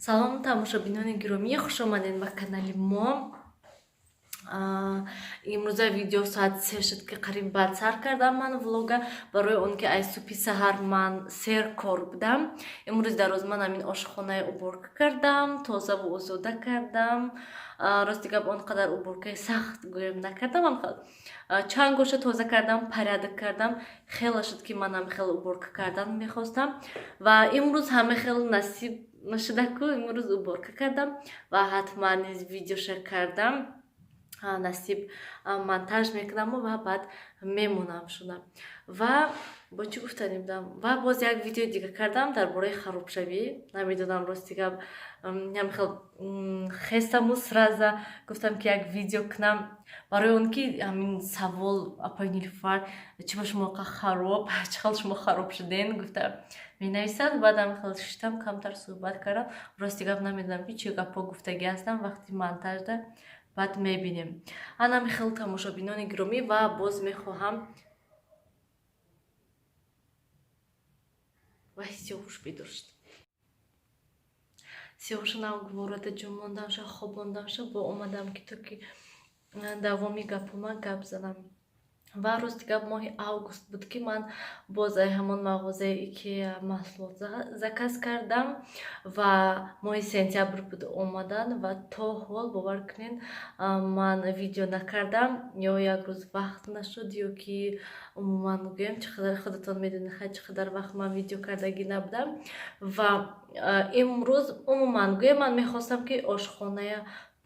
Салом тамошобинони гиромӣ, хуш омадед ба канали мо. имрӯза видео соат 3 шуд ки қариб баъд сар кардам ман влога, барои он ки аз субҳи саҳар ман сер кор будам. имрӯз дар рӯз ман амин ошхонаи уборка кардам, тозаву озода кардам. рости гап он қадар уборкаи сахт гӯем накардам, чанд гоша тоза кардам, порядок кардам. хеле шуд ки манам хеле уборка кардан мехостам ва имрӯз ҳама хел насиб нашуда ку имрӯз уборка кардам ва ҳатман низ видеоша кардам. насиб монтаж мекунам ва баъд мемонам шуда ва бо чӣ гуфтанӣ будам ва боз як видео дига кардам дар бораи харобшавӣ. Намедонам рости гап ҳамихел хестаму сраза гуфтам ки як видео кунам, барои он ки ҳамин савол апои Нилуфар чӣ ба шумо хароб, чӣ хел шумо хароб шуден гуфта менависад. Баъд ҳамихел шиштам камтар суҳбат кардам. Рости гап намедонам ки чӣ гапҳо гуфтагӣ ҳастам. Вақти монтажда баъд мебинем. Ана михел тамошобинони гиромӣ ва боз мехоҳам ва сиёҳуш бедор шуд. сиёҳуша навгуворада ҷо мондамша, хобондамша, бо омадам ки то ки давоми гапома гап занам. ва рости гап моҳи август буд ки ман боз ҳамон мағозаи Ikea маҳсулот заказ кардам ва моҳи сентябр буд омадан ва то ҳол бовар кунед ман видео накардам, ё як рӯз вақт нашуд, ё ки умуман гӯем чӣ қадар худатон медонед чӣ қадар вақт ман видео кардагӣ набудам. ва имрӯз умуман гӯем ман мехостам ки ошхоная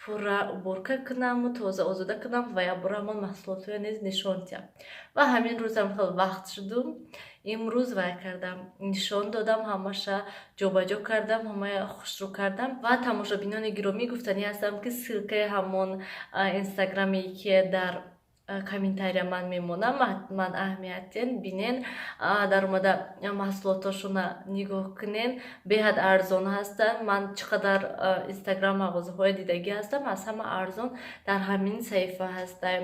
пурра уборка кунам, тоза озода кунам ва я бора ҳамон маҳсулотҳоро низ нишон диҳам. ва ҳамин рӯзам хел вақт шуду имрӯз вай кардам, нишон додам, ҳамаша ҷобаҷо кардам, ҳамая хушрӯ кардам. ва тамошобинони гиромӣ гуфтанӣ ҳастам ки ссилкаи ҳамон инстаграми Ikea дар комментария ман мемонам. ҳатман аҳамиятен бинен, дар омада маҳсулотошона нигоҳ кунен, беҳад арзон ҳастанд. ман чӣ қадар инстаграм мағозаҳои дидагӣ ҳастам, аз ҳама арзон дар ҳамин саҳифа ҳастам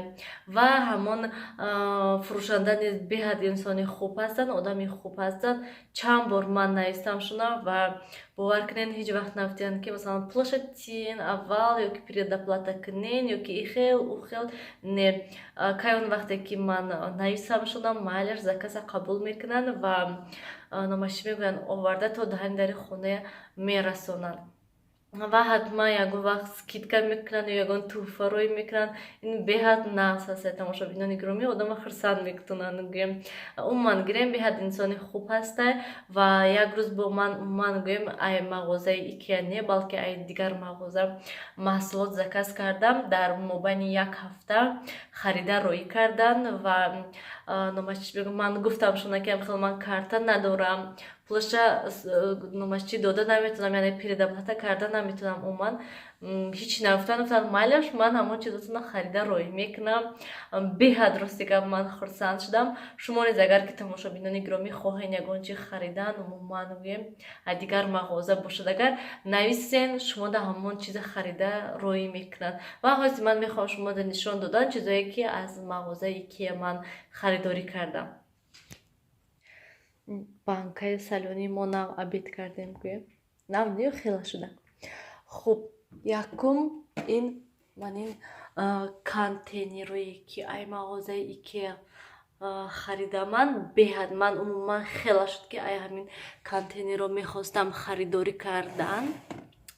ва ҳамон фурӯшанда низ беҳад инсони хуб ҳастанд, одами хуб ҳастанд. чанд бор ман навистам шуна ва бовар кунен ҳеҷ вақт нафтиянд ки масалан плошадтин аввал ё ки предоплата кунен ё ки ихел ухел не. кай он вақте ки ман нависам шунам, майлаш заказа қабул мекунанд ва номашӣ мегӯянд оварда то даҳани дари хона мерасонанд. ва ҳатман ягон вақт скидка мекунанд ё ягон тӯҳфароӣ мекунанд. ин беҳад нағз ҳаст. тамошобинони гиромӣ одама хурсанд мекунанд. гӯем умуман гирем беҳад инсони хуб ҳастай ва як рӯз бо ман умуман гӯем ай мағозаи Ikea не, балки ай дигар мағоза маҳсулот заказ кардам. дар мобайни як ҳафта харида роӣ карданд ва номашӣ мегӯям ман гуфтам шуна ки амхел ман карта надорам, плоша номашӣ дода наметонам, яъне предоплата карда наметонам. умуман ҳеҷ нафтан майлаш ман ҳамон чизотона харида роӣ мекунам. беҳад рости гап ман хурсанд шудам. шумо низ агар ки тамошобинони гиромӣ хоҳед ягон чиз харидан, умуман гӯем дигар мағоза бошад, агар нависен шумо да ҳамон чиза харида роӣ мекунад. ва ҳозир ман мехоҳам шумода нишон додан чизое ки аз мағозаи Ikea ман харидорӣ кардам. банкаи салони мо нав абед кардем гӯем нав ё хела шуда. хуб якум ин манин контейнерое ки ай мағозаи Ikea харидаман беҳад ман умуман хела шуд ки ай ҳамин контейнерро мехостам харидорӣ кардан.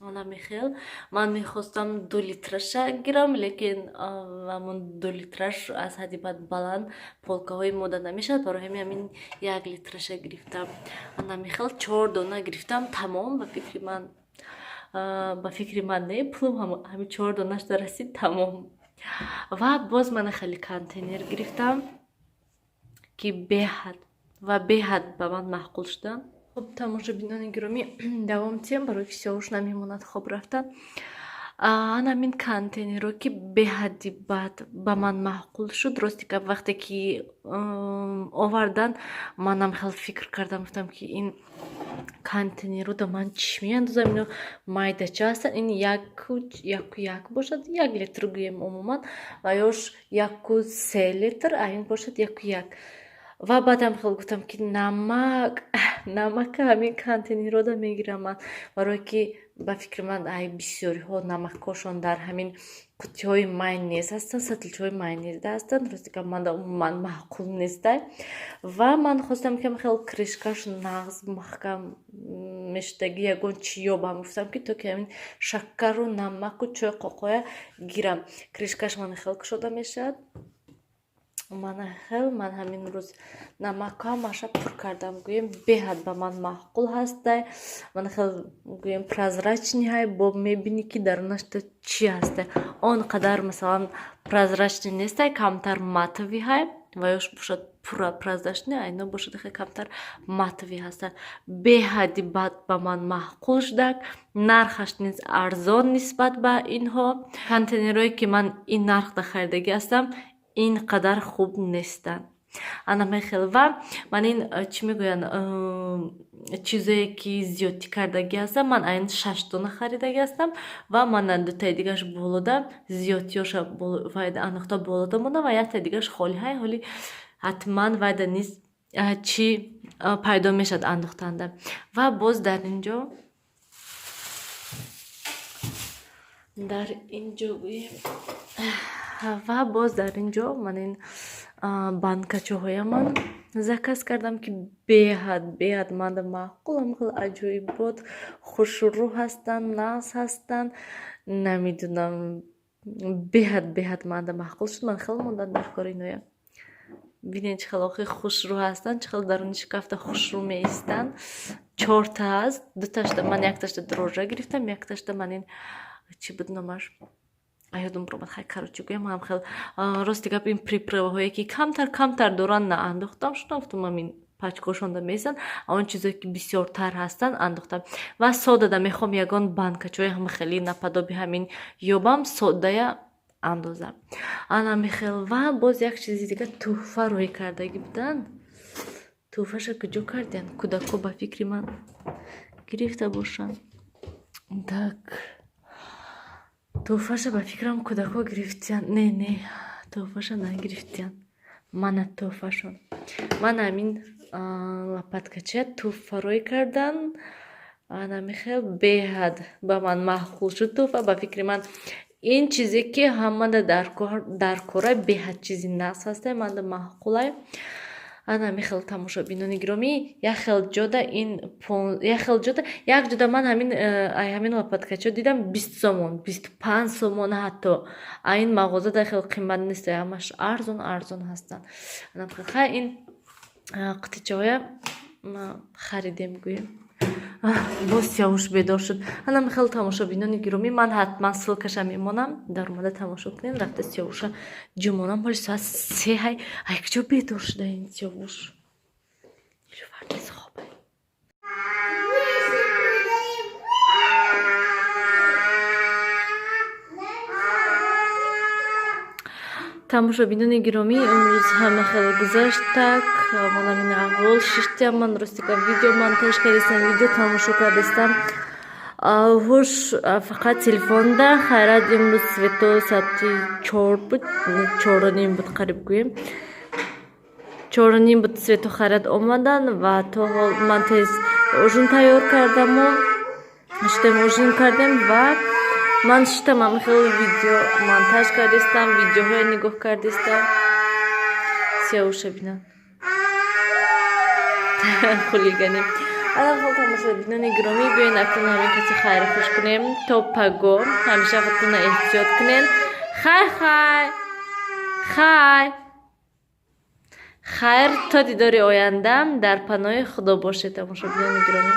намехел ман мехостам 2 литраша гирам, лекин ҳамон 2 литраш аз ҳадди бад баланд полкаҳои мода намешавад, барои ҳамин 1 литраша гирифтам. намехел 4 дона гирифтам тамом. ба фикри ман не, пулум ҳамин 4 донаш расид тамом. ва боз ман хеле контейнер гирифтам ки беҳад ба ман маъқул шуданд. хуб тамошобинони гиромӣ давом диҳем, барои ки сиёҳуш намемонад хоб рафтан. ҳамин контейнерро ки беҳади бад ба ман маъқул шуд. рости гап вақте ки овардан манам хел фикр кардам, гуфтам ки ин контейнерро да ман чӣ меандозам, ино майдача ҳастанд. ин яку як бошад, 1 литр гӯем умуман ва ёш яку 3 литр, ин бошад яку як. ва баъдам хел гуфтам ки намак ҳамин контейнерҳода мегирам ман, барое ки ба фикри ман ай бисёриҳо намакҳошон дар ҳамин қуттиҳои майонез ҳастанд, сатилчаҳои майонезда ҳастанд. Рости гап ман маъқул нестай. Ва ман хостам ки хел кришкаш нағз маҳкам мешудаги ягон чӣ ёбам. Гуфтам ки то ки ҳамин шакару намаку чой қоқоя гирам. Кришкаш ман хел кушода мешавад. Ман ҳамин рӯз намакҳамаша пур кардам. Гӯем беҳад ба ман маъқул ҳастай. Ман хел гӯем прозрачни ҳай, бо мебинӣ ки дарунашда чӣ ҳастай. Он қадар масалан прозрачни нестай, камтар матови ҳай ва ёш бошад пурра прозрачни, айно бошад хеле камтар матови ҳастанд. Беҳади бад ба ман маъқул шудак. Нархаш низ арзон нисбат ба инҳо. Контейнерҳое ки ман ин нархда харидагӣ ҳастам ин қадар хуб нестанд. Ана мехел ва ман ин чӣ мегӯянд чизое ки зиёдтӣ кардагӣ ҳастам, ман айн 6 дона харидагӣ ҳастам ва манан дутаи дигааш болода зиёдтиёша вайда анохта болода монда ва яктаи дигааш холӣ ҳай. ҳоли ҳатман вайда низ чӣ пайдо мешавад андохтанда. Ва боз дар инҷо гӯем ва боз дар инҷо ман ин банкачаҳояман заказ кардам ки беҳад манда маъқулам. хеле аҷоибот хушрӯ ҳастанд, нағз ҳастанд. Намедунам, беҳад манда маъқул шуд. ман хеле мондам дар кори иноя. бинед чӣ хеле охи хушрӯ ҳастанд, чӣ хеле даруни шикафта хушрӯ меистанд. 4 та аст. Дуташда ман якташда дрожжа гирифтам, якташда ман ин чӣ буд номаш, ёдам биромад. хай карочи гӯям ҳам хел рости гап ин приправаҳое ки камтар доранд на андохтам шудам. гуфтам ҳамин пачкошонда месанд, он чизое ки бисёртар ҳастанд андохтам. Ва содада мехоҳам ягон банкачаҳои ҳам хеле нападоби ҳамин ёбам, содая андоза. Ана мехел ва боз як чизи дига тӯҳфа рӯй кардагӣ буданд. Тӯҳфаша куҷо кардиянд? Кӯдако ба фикри ман гирифта бошанд. Так тӯҳфаша ба фикрам кӯдако гирифтиянд. Не, тӯҳфаша нагирифтиянд. Мана тӯҳфашон. Ман ҳамин лопаткача тӯҳфарой кардан. Ана мехел беҳад ба ман маъқул шуд тӯҳфа. Ба фикри ман ин чизе ки ҳамада дар кора беҳад чизи нағз ҳастай, манда маъқулай. ана мехел тамошобинони гиромӣ, як ҷода ман ҳамин лопаткачо дидам 20 сомон, 25 сомон ҳатто. Ин мағозада хел қимат нест, ҳамаш арзон ҳастанд. ана мехел хай ин қутичаҳоя харидем гӯем. боз сиёвуш бедор шуд. ана мехел тамошобинони гиромӣ, ман ҳатман ссилкаша мемонам, дар омада тамошо кунем. рафта сиёвуша ҷумонам, ҳоли соат 3 ҳай куҷо бедор шуда ин сиёвуш? Нилӯфар низ хобай. тамошобинони гиромӣ, имрӯз ҳама хеле гузаштак. ман ҳамин аҳвол шиштиам. ман рости гап видео монтаж кардистам, видео тамошо кардистам. ҳуш фақат телефонда. хайрат имрӯз свето соати 4 буд, 4:30 буд қариб гӯем. 4:30 буд свето хайрат омадан ва то ҳол ман тез ужин тайёр кардаму шитем ужин кардем ва ман шитамам хеле видео монтаж кардистам, видеоҳоя нигоҳ кардистам. сиёвуша бина хулиганӣ. ана хол тамошобинони гиромӣ, биёед акнун ҳамин каси хайру хуш кунем. То паго ҳамеша худтонро эҳтиёт кунед. хайр то дидори оянда. дар паноҳи худо бошед тамошобинони гиромӣ.